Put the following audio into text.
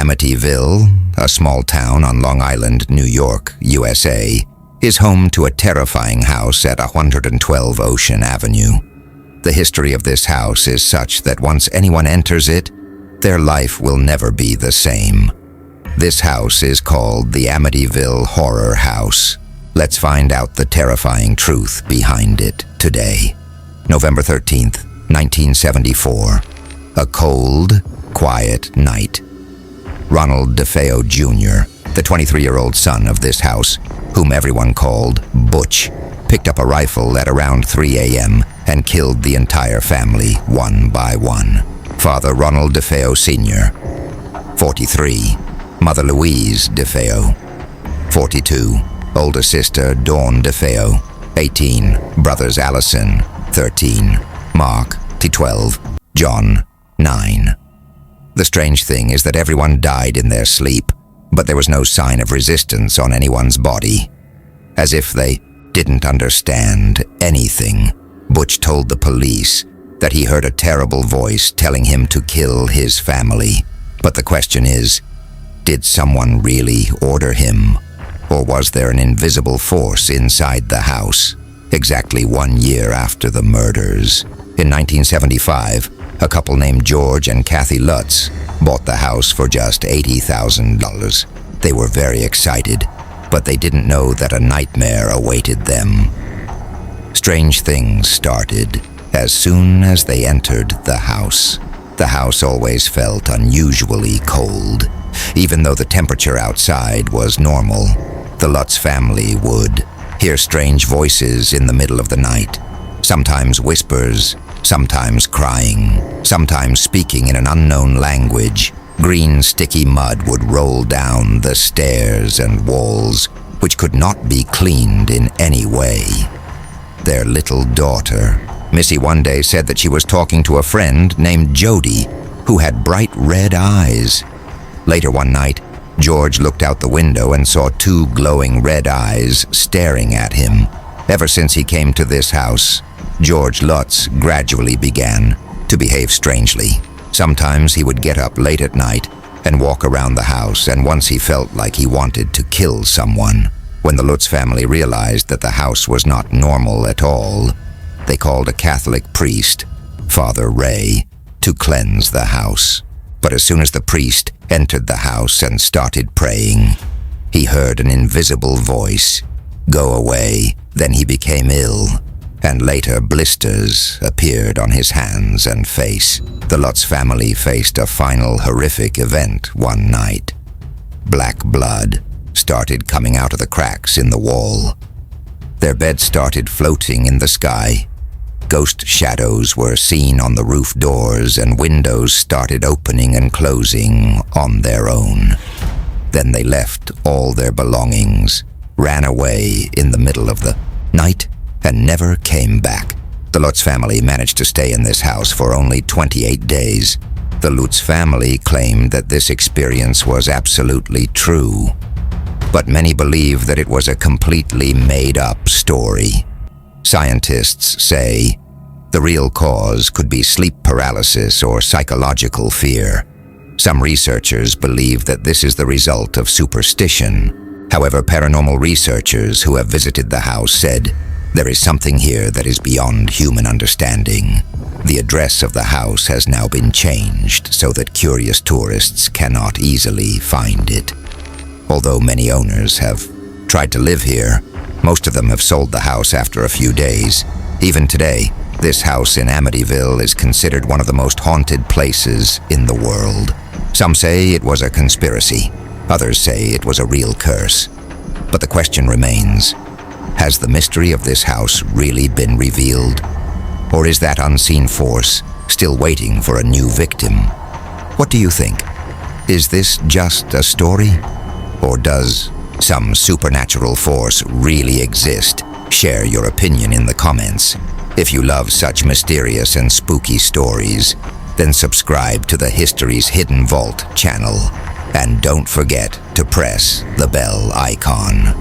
Amityville, a small town on Long Island, New York, USA, is home to a terrifying house at 112 Ocean Avenue. The history of this house is such that once anyone enters it, their life will never be the same. This house is called the Amityville Horror House. Let's find out the terrifying truth behind it today. November 13th, 1974. A cold, quiet night. Ronald DeFeo Jr., the 23-year-old son of this house, whom everyone called Butch, picked up a rifle at around 3 a.m. and killed the entire family one by one. Father Ronald DeFeo Sr., 43. Mother Louise DeFeo, 42. Older sister Dawn DeFeo, 18. Brothers Allison, 13. Mark, 12. John, 9. The strange thing is that everyone died in their sleep, but there was no sign of resistance on anyone's body. As if they didn't understand anything, Butch told the police that he heard a terrible voice telling him to kill his family. But the question is, did someone really order him? Or was there an invisible force inside the house? Exactly 1 year after the murders, in 1975, a couple named George and Kathy Lutz bought the house for just $80,000. They were very excited, but they didn't know that a nightmare awaited them. Strange things started as soon as they entered the house. The house always felt unusually cold. Even though the temperature outside was normal, the Lutz family would hear strange voices in the middle of the night, sometimes whispers, sometimes crying, sometimes speaking in an unknown language. Green, sticky mud would roll down the stairs and walls, which could not be cleaned in any way. Their little daughter, Missy, one day said that she was talking to a friend named Jody, who had bright red eyes. Later one night, George looked out the window and saw 2 glowing red eyes staring at him. Ever since he came to this house, George Lutz gradually began to behave strangely. Sometimes he would get up late at night and walk around the house, and once he felt like he wanted to kill someone. When the Lutz family realized that the house was not normal at all, they called a Catholic priest, Father Ray, to cleanse the house. But as soon as the priest entered the house and started praying, he heard an invisible voice, "Go away." Then he became ill, and later blisters appeared on his hands and face. The Lutz family faced a final horrific event one night. Black blood started coming out of the cracks in the wall. Their bed started floating in the sky. Ghost shadows were seen on the roof doors, and windows started opening and closing on their own. Then they left all their belongings, ran away in the middle of the night, and never came back. The Lutz family managed to stay in this house for only 28 days. The Lutz family claimed that this experience was absolutely true, but many believe that it was a completely made-up story. Scientists say the real cause could be sleep paralysis or psychological fear. Some researchers believe that this is the result of superstition. However, paranormal researchers who have visited the house said there is something here that is beyond human understanding. The address of the house has now been changed so that curious tourists cannot easily find it. Although many owners have tried to live here, most of them have sold the house after a few days. Even today, this house in Amityville is considered one of the most haunted places in the world. Some say it was a conspiracy. Others say it was a real curse. But the question remains, has the mystery of this house really been revealed? Or is that unseen force still waiting for a new victim? What do you think? Is this just a story? Or does some supernatural force really exist? Share your opinion in the comments. If you love such mysterious and spooky stories, then subscribe to the History's Hidden Vault channel. And don't forget to press the bell icon.